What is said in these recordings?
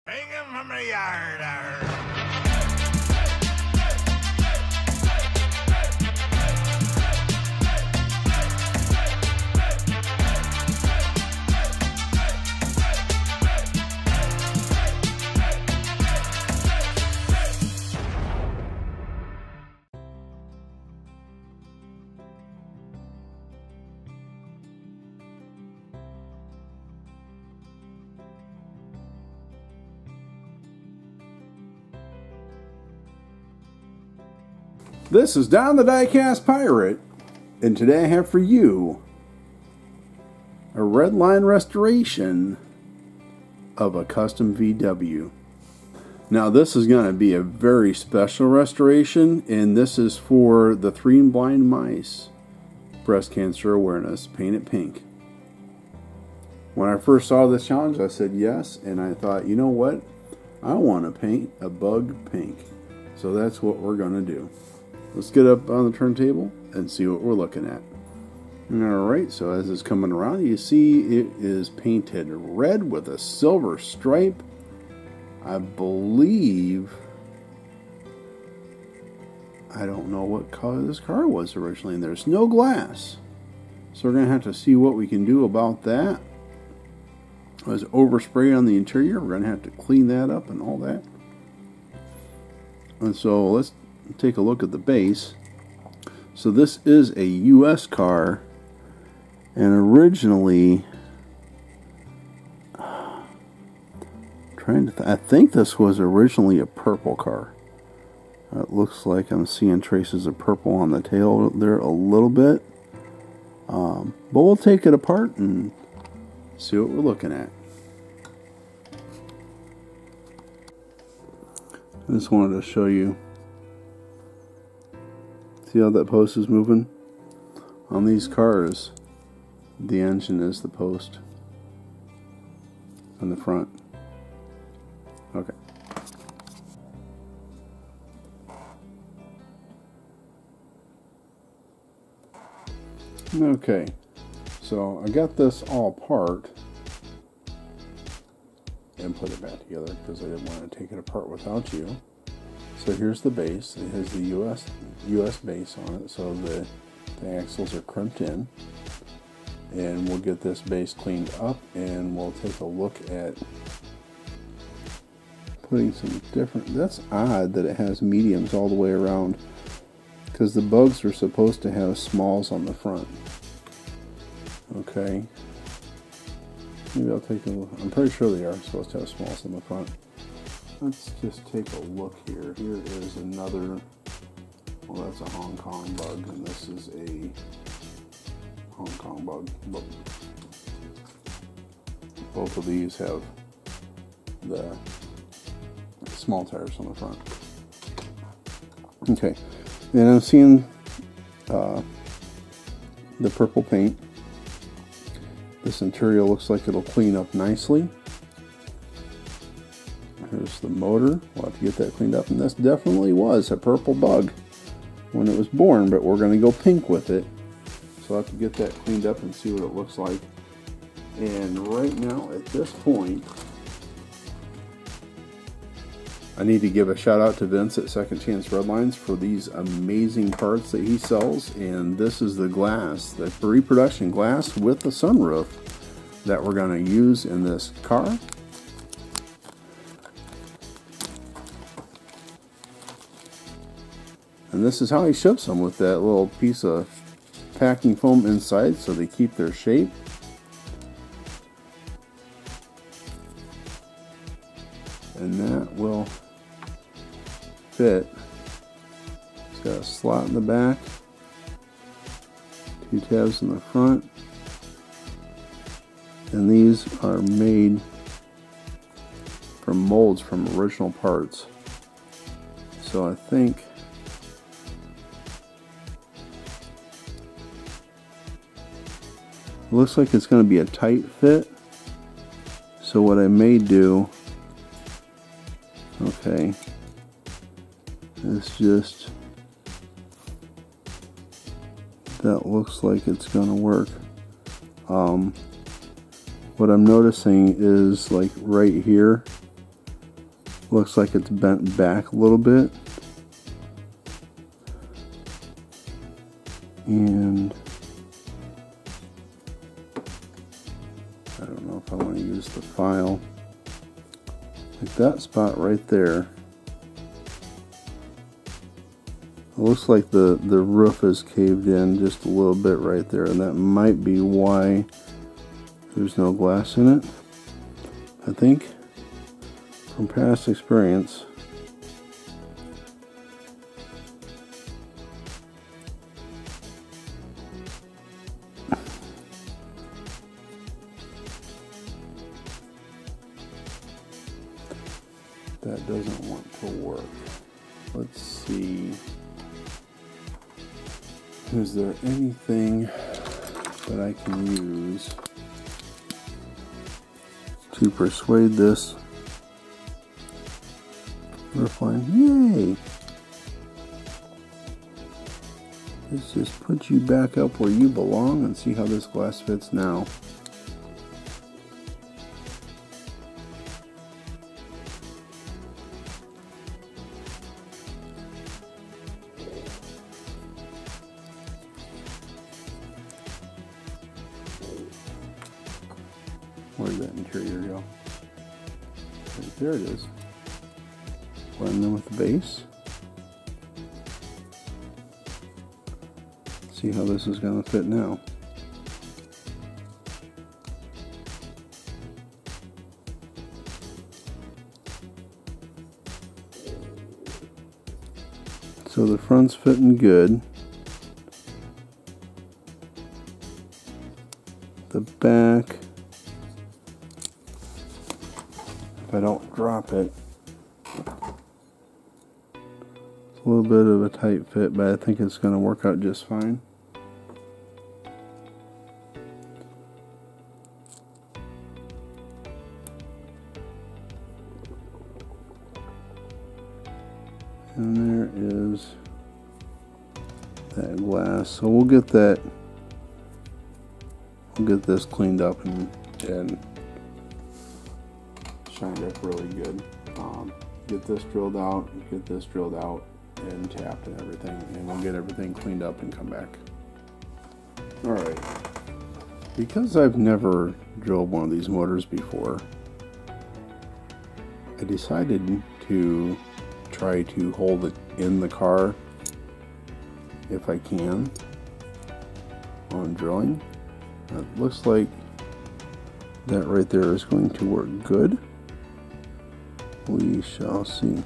Bring him from the yard. This is Don the Diecast Pirate, and today I have for you a Redline restoration of a custom VW. Now this is going to be a very special restoration, and this is for the 3 Blind Mice breast cancer awareness, paint it pink. When I first saw this challenge, I said yes, and I thought, you know what, I want to paint a bug pink. So that's what we're going to do. Let's get up on the turntable and see what we're looking at. Alright, so as it's coming around, you see it is painted red with a silver stripe. I believe, I don't know what color this car was originally, and there's no glass. So we're going to have to see what we can do about that. It was overspray on the interior. We're going to have to clean that up and all that. And so let's take a look at the base. So this is a US car, and originally I think this was originally a purple car. It looks like I'm seeing traces of purple on the tail there a little bit, but we'll take it apart and see what we're looking at. I just wanted to show you. See how that post is moving? On these cars, the engine is the post on the front. Okay. Okay, so I got this all apart and put it back together because I didn't want to take it apart without you. So here's the base. It has the US base on it, so the axles are crimped in. And we'll get this base cleaned up, and we'll take a look at putting some different... That's odd that it has mediums all the way around, because the bugs are supposed to have smalls on the front. Okay. Maybe I'll take a look. I'm pretty sure they are supposed to have smalls on the front. Let's just take a look here. Here is another, well, that's a Hong Kong bug, and this is a Hong Kong bug. But both of these have the small tires on the front. Okay, and I'm seeing the purple paint. This interior looks like it'll clean up nicely. Here's the motor. We'll have to get that cleaned up, and this definitely was a purple bug when it was born, but we're going to go pink with it. So I'll have to get that cleaned up and see what it looks like. And right now, at this point, I need to give a shout out to Vince at Second Chance Redlines for these amazing parts that he sells. And this is the glass, the pre-production glass with the sunroof that we're going to use in this car. And this is how he ships them, with that little piece of packing foam inside so they keep their shape. And that will fit. It's got a slot in the back, 2 tabs in the front, and these are made from molds from original parts. So I think it looks like it's going to be a tight fit. So what I may do, okay, is just, that looks like it's going to work. What I'm noticing is, like right here, Looks like it's bent back a little bit. And I don't know if I want to use the file. Like that spot right there. It looks like the roof is caved in just a little bit right there, and that might be why there's no glass in it. I think from past experience, that doesn't want to work. Let's see. Is there anything that I can use to persuade this Redline? Yay! Let's just put you back up where you belong and see how this glass fits now. Where did that interior go? Right there it is. Blend them with the base. See how this is going to fit now. So the front's fitting good. The back, if I don't drop it, it's a little bit of a tight fit, but I think it's going to work out just fine. And there is that glass. So we'll get that. We'll get this cleaned up and shined up really good. Get this drilled out, get this drilled out, and tapped and everything, and we'll get everything cleaned up and come back. Alright, because I've never drilled one of these motors before, I decided to try to hold it in the car if I can on drilling. It looks like that right there is going to work good. We shall see.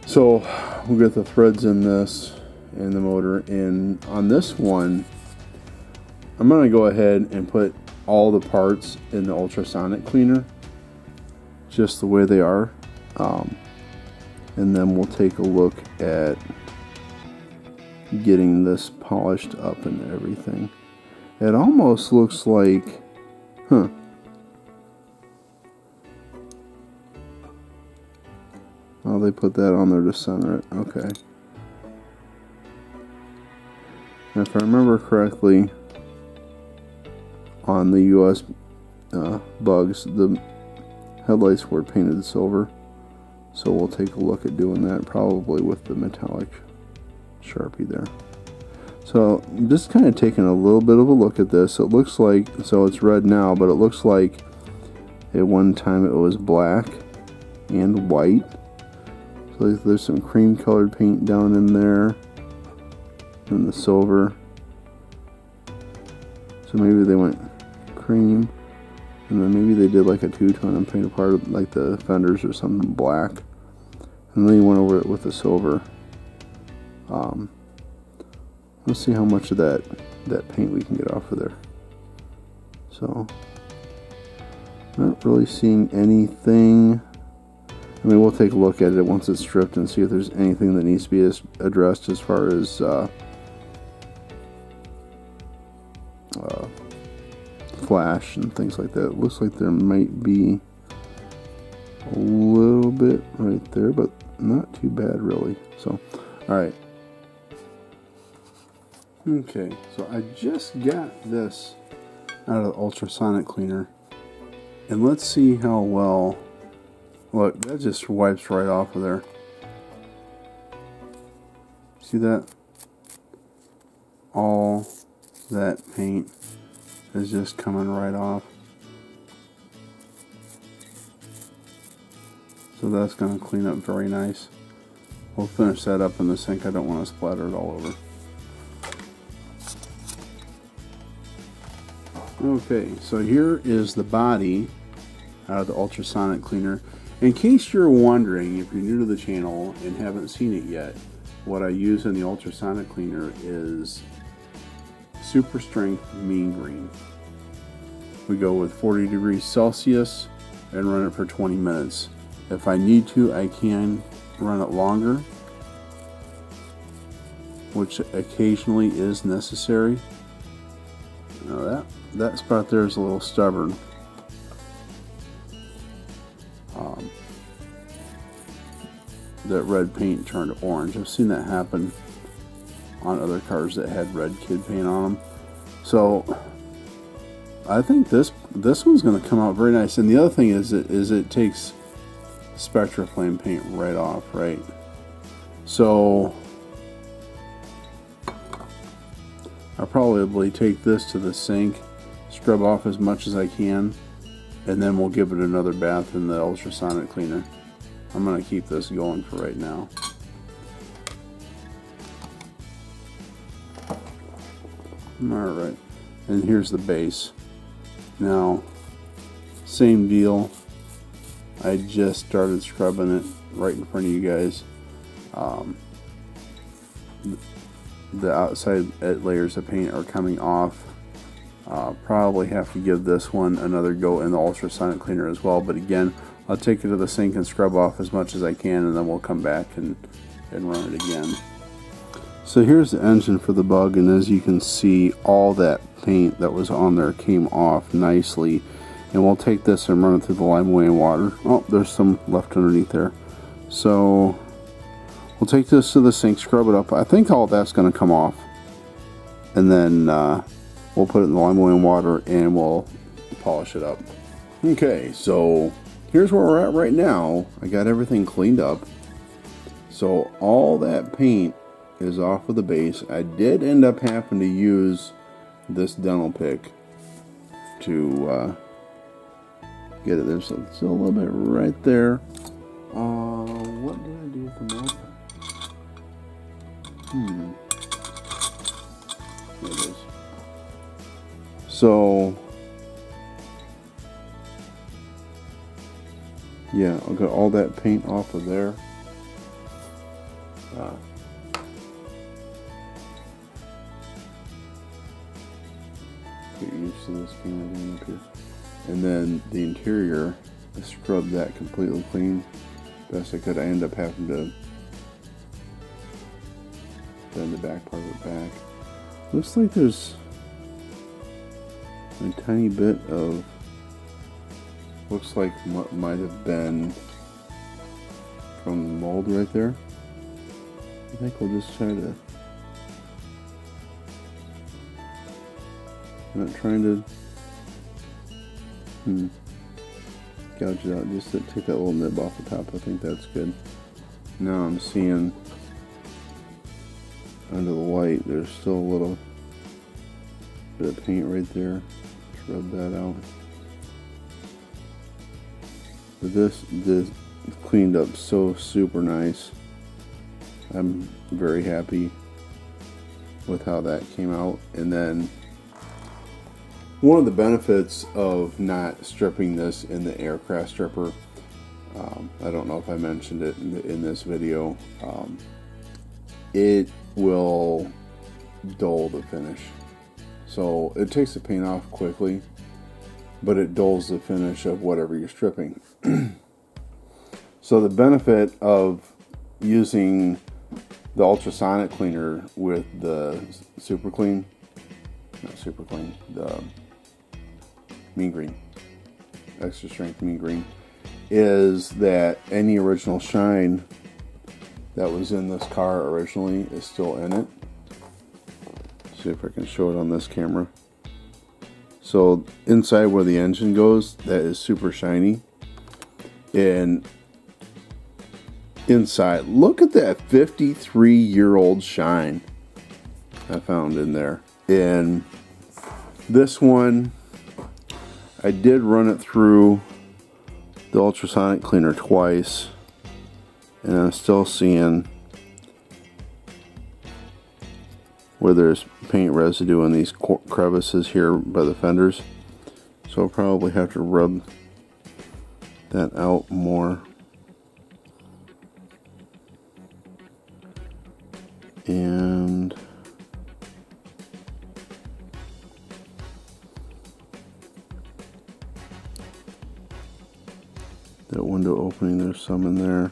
So we'll get the threads in this and the motor, and on this one I'm going to go ahead and put all the parts in the ultrasonic cleaner just the way they are, and then we'll take a look at getting this polished up and everything. It almost looks like, oh, they put that on there to center it. Okay. And if I remember correctly, on the US bugs, the headlights were painted silver. So we'll take a look at doing that, probably with the metallic Sharpie there. So I'm just kind of taking a little bit of a look at this. It looks like, so it's red now, but it looks like at one time it was black and white. So there's some cream colored paint down in there, and the silver. So maybe they went cream, and then maybe they did like a two-tone and painted part of like the fenders or something black, and then he went over it with the silver. Let's see how much of that paint we can get off of there. So not really seeing anything. I mean, we'll take a look at it once it's stripped and see if there's anything that needs to be addressed as far as flash and things like that. It looks like there might be a little bit right there, but not too bad really. So, alright. Okay, so I just got this out of the ultrasonic cleaner, and let's see how well. Look, that just wipes right off of there. See that? All that paint is just coming right off. So that's going to clean up very nice. We'll finish that up in the sink. I don't want to splatter it all over. Okay, so here is the body out of the ultrasonic cleaner. In case you're wondering, if you're new to the channel and haven't seen it yet, what I use in the ultrasonic cleaner is super strength mean green. We go with 40 degrees Celsius and run it for 20 minutes. If I need to, I can run it longer, which occasionally is necessary. Now that spot there is a little stubborn. That red paint turned orange. I've seen that happen on other cars that had red kid paint on them. So I think this one's going to come out very nice. And the other thing is it takes Spectra Flame paint right off, right? So I'll probably take this to the sink, scrub off as much as I can, and then we'll give it another bath in the ultrasonic cleaner. I'm going to keep this going for right now. Alright, and here's the base. Now, same deal. I just started scrubbing it right in front of you guys. The outside layers of paint are coming off. Probably have to give this one another go in the ultrasonic cleaner as well, but again, I'll take it to the sink and scrub off as much as I can, and then we'll come back and run it again. So here's the engine for the Bug, and as you can see, all that paint that was on there came off nicely. And we'll take this and run it through the Lime-A-Way and water. Oh, there's some left underneath there. So we'll take this to the sink, scrub it up. I think all that's going to come off. And then we'll put it in the Lime-A-Way and water, and we'll polish it up. Okay, so here's where we're at right now. I got everything cleaned up. So all that paint is off of the base. I did end up having to use this dental pick to get it. There's still a little bit right there. What did I do with the mop? There it is. So yeah, I'll get all that paint off of there. Get used to this camera being up here. And then the interior, I scrubbed that completely clean. Best I could. I ended up having to bend the back part of it back. Looks like there's a tiny bit of, looks like what might have been from the mold right there. I think we'll just try to, I'm not trying to gouge it out, just to take that little nib off the top. I think that's good. Now I'm seeing under the light there's still a little bit of paint right there. Rub that out. But this cleaned up so super nice. I'm very happy with how that came out. And then one of the benefits of not stripping this in the aircraft stripper, I don't know if I mentioned it in this video, it will dull the finish. So it takes the paint off quickly, but it dulls the finish of whatever you're stripping. So the benefit of using the ultrasonic cleaner with the super clean, not super clean, the mean green, extra strength mean green, is that any original shine that was in this car originally is still in it. See if I can show it on this camera. So inside where the engine goes, that is super shiny. And inside, look at that 53-year-old shine I found in there. And this one, I did run it through the ultrasonic cleaner twice, and I'm still seeing where there's paint residue in these crevices here by the fenders. So I'll probably have to rub that out more. And that window opening, there's some in there.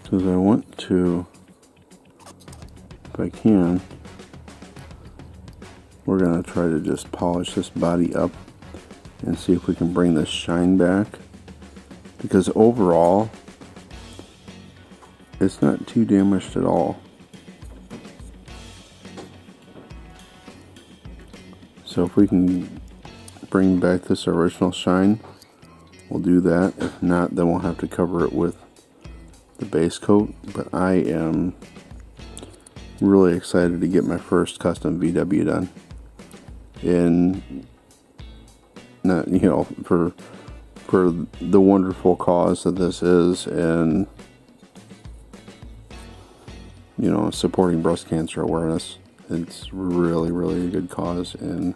Because I want to, if I can, we're going to try to just polish this body up and see if we can bring this shine back. Because overall, it's not too damaged at all. So if we can bring back this original shine, we'll do that. If not, then we'll have to cover it with the base coat. But I am really excited to get my first custom VW done. And not, you know, for the wonderful cause that this is, and you know, supporting breast cancer awareness. It's really, really a good cause, and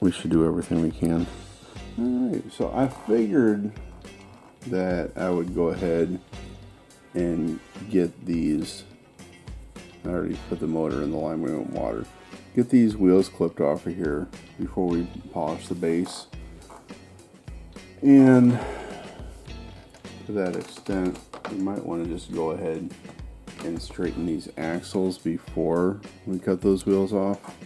we should do everything we can. Alright, so I figured that I would go ahead and get these. I already put the motor in the lime wheel water. Get these wheels clipped off of here before we polish the base. And to that extent, you might want to just go ahead and straighten these axles before we cut those wheels off.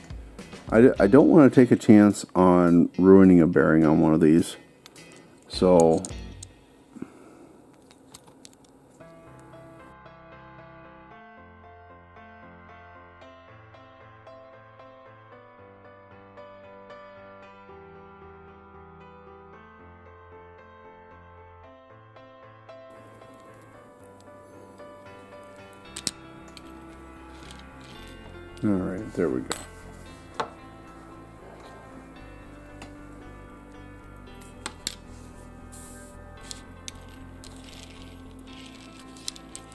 I don't want to take a chance on ruining a bearing on one of these. So alright, there we go.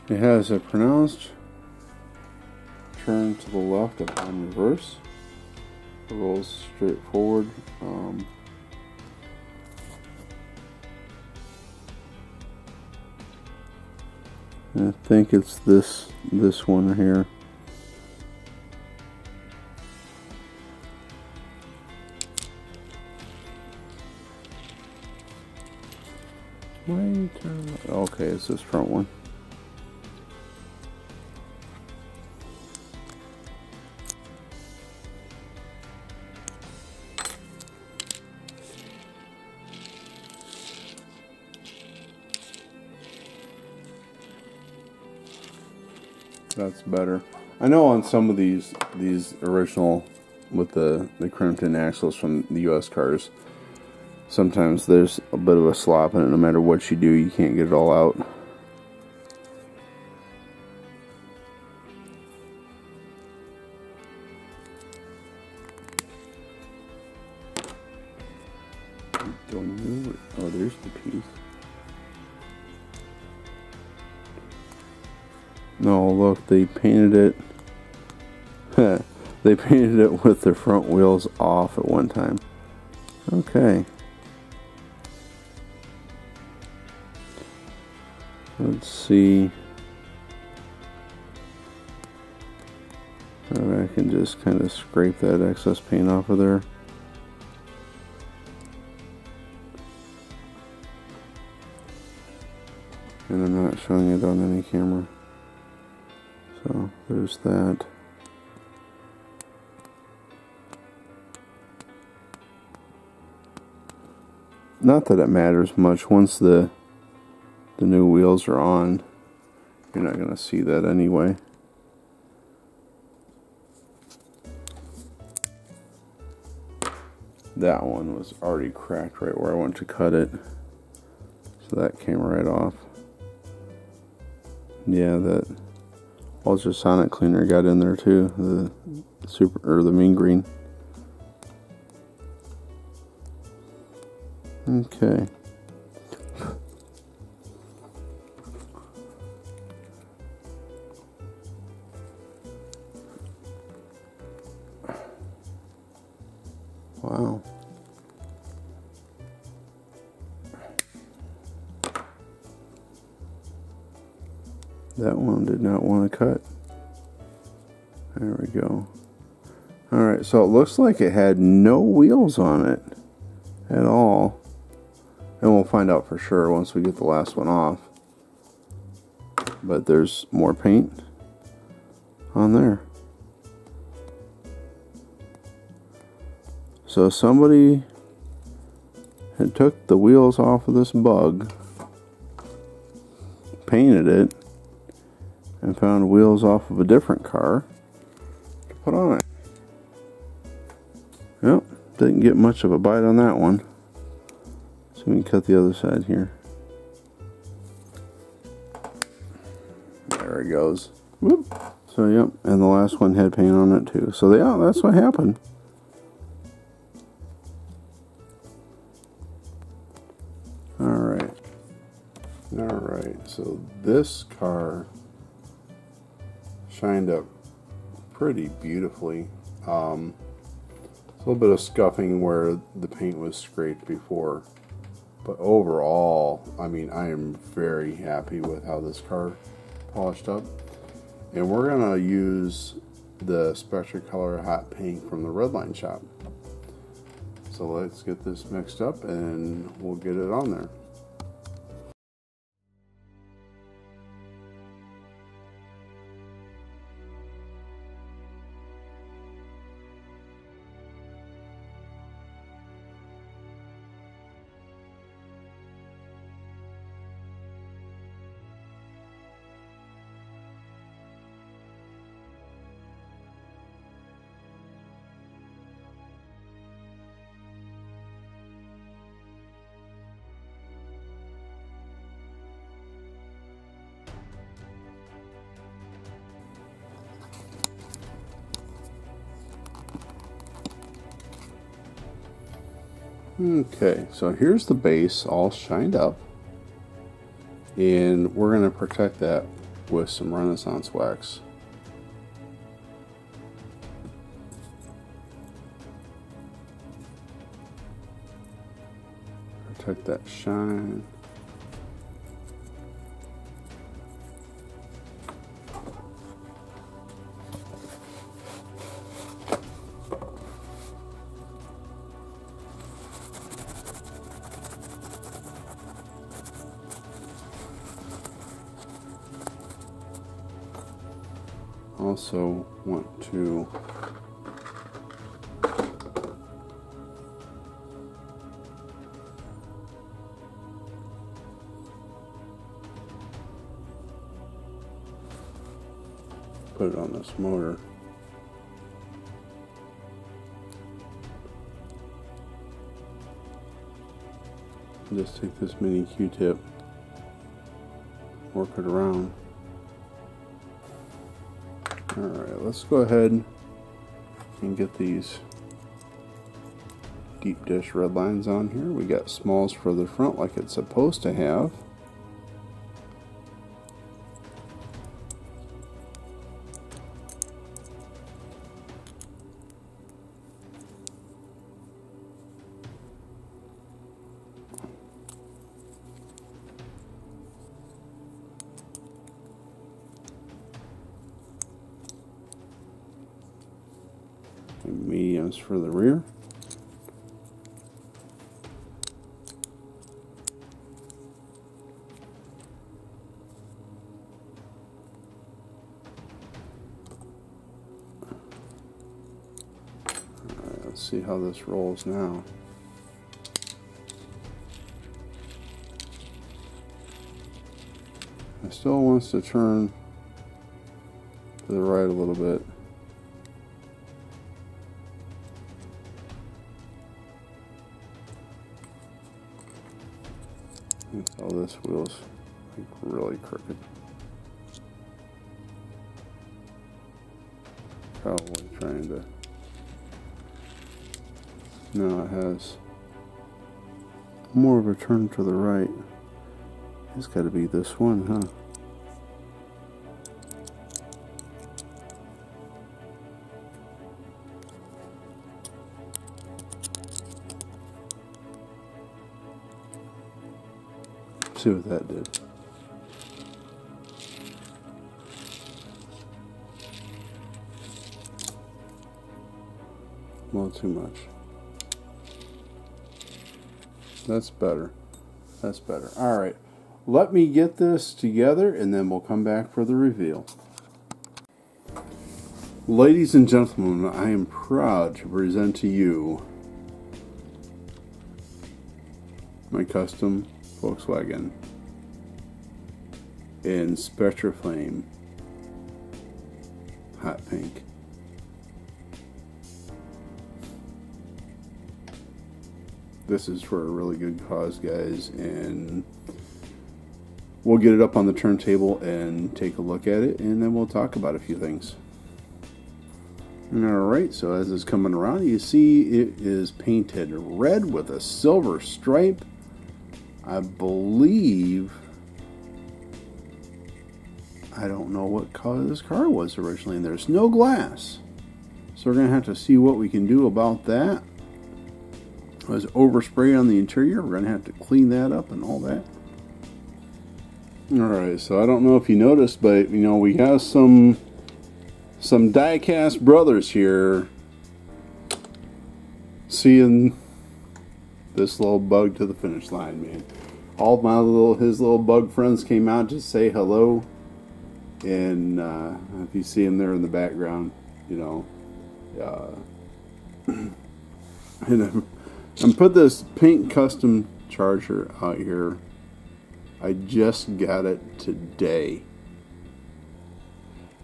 It has a pronounced turn to the left upon reverse. It rolls straight forward. I think it's this one here. Okay, it's this front one. That's better. I know on some of these original with the crimped-in axles from the US cars, sometimes there's a bit of a slop in it. No matter what you do, you can't get it all out. Don't move it. Oh, there's the piece. No, look, they painted it. They painted it with their front wheels off at one time. Okay. Let's see if I can just kind of scrape that excess paint off of there. and I'm not showing it on any camera. So there's that. Not that it matters much. Once the new wheels are on, you're not going to see that anyway. That one was already cracked right where I went to cut it, so that came right off. Yeah, that ultrasonic cleaner got in there too, the mean green. Okay. Wow. That one did not want to cut. There we go. Alright, so it looks like it had no wheels on it at all. And we'll find out for sure once we get the last one off. But there's more paint on there. So somebody had took the wheels off of this Bug, painted it, and found wheels off of a different car to put on it. Yep, didn't get much of a bite on that one. So we can cut the other side here. There it goes. Whoop. So yep, and the last one had paint on it too. So yeah, that's what happened. Alright, so this car shined up pretty beautifully. A little bit of scuffing where the paint was scraped before, but overall, I mean, I am very happy with how this car polished up. And we're gonna use the Spectracolor hot paint from the Redline shop. So let's get this mixed up and we'll get it on there. Okay, so here's the base all shined up, and we're going to protect that with some Renaissance wax. Protect that shine. Also want to put it on this motor. Just take this mini Q-tip, work it around. Alright, let's go ahead and get these deep dish red lines on here. We got smalls for the front like it's supposed to have. Mediums for the rear. Let's see how this rolls now. It still wants to turn to the right a little bit. Oh, this wheel's like really crooked. Probably trying to... No, it has more of a turn to the right. It's got to be this one, huh? See what that did. A little too much. That's better. That's better. All right. Let me get this together and then we'll come back for the reveal. Ladies and gentlemen, I am proud to present to you my custom Volkswagen in Spectra Flame hot pink. This is for a really good cause, guys, and we'll get it up on the turntable and take a look at it, and then we'll talk about a few things. Alright, so as it's coming around, you see it is painted red with a silver stripe. I believe, I don't know what color this car was originally, and there's no glass. So we're going to have to see what we can do about that. It was overspray on the interior. We're going to have to clean that up and all that. Alright, so I don't know if you noticed, but you know, we have some Diecast brothers here seeing this little bug to the finish line, man. All my his little bug friends came out to say hello, and if you see him there in the background, you know, and I'm put this pink custom Charger out here. I just got it today.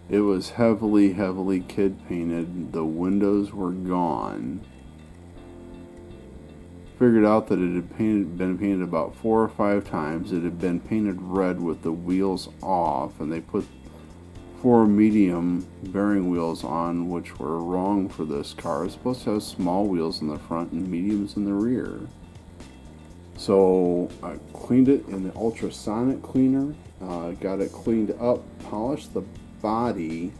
It was heavily kid painted. The windows were gone. Figured out that it had been painted about 4 or 5 times. It had been painted red with the wheels off, and they put 4 medium bearing wheels on, which were wrong for this car. It's supposed to have small wheels in the front and mediums in the rear. So I cleaned it in the ultrasonic cleaner, got it cleaned up, polished the body.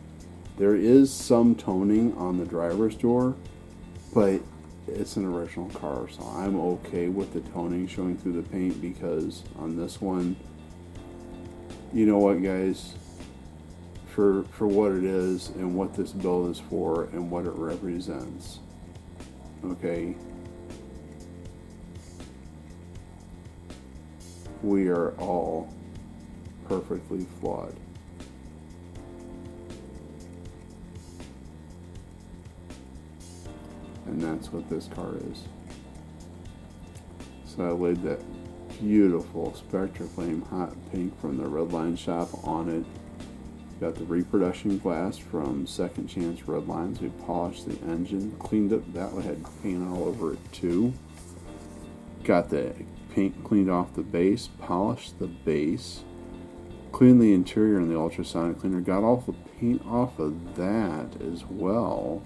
There is some toning on the driver's door, but it's an original car, so I'm okay with the toning showing through the paint, because on this one, you know what, guys, for what it is and what this build is for and what it represents, okay, we are all perfectly flawed. And that's what this car is. So I laid that beautiful Spectra Flame hot pink from the Redline shop on it. Got the reproduction glass from Second Chance Redlines. We polished the engine, cleaned up. That one had paint all over it too. Got the paint cleaned off the base, polished the base, cleaned the interior in the ultrasonic cleaner, got all the paint off of that as well.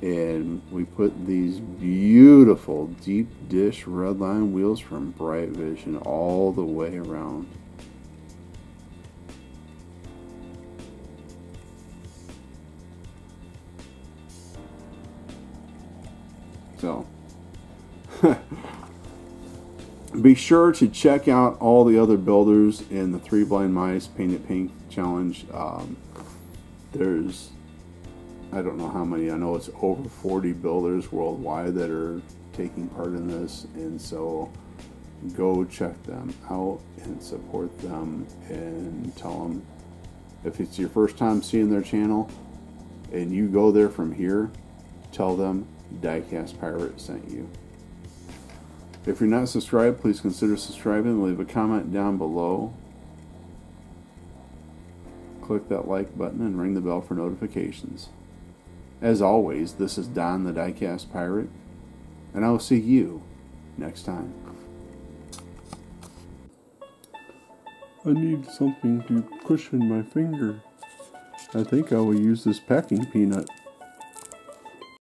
And we put these beautiful deep dish Redline wheels from Bright Vision all the way around. So be sure to check out all the other builders in the 3 Blind Mice Paint It Pink Challenge. There's, I don't know how many, I know it's over 40 builders worldwide that are taking part in this, and so go check them out and support them and tell them, if it's your first time seeing their channel and you go there from here, tell them Diecast Pirate sent you. If you're not subscribed, please consider subscribing and leave a comment down below. Click that like button and ring the bell for notifications. As always, this is Don the Diecast Pirate, and I will see you next time. I need something to cushion my finger. I think I will use this packing peanut.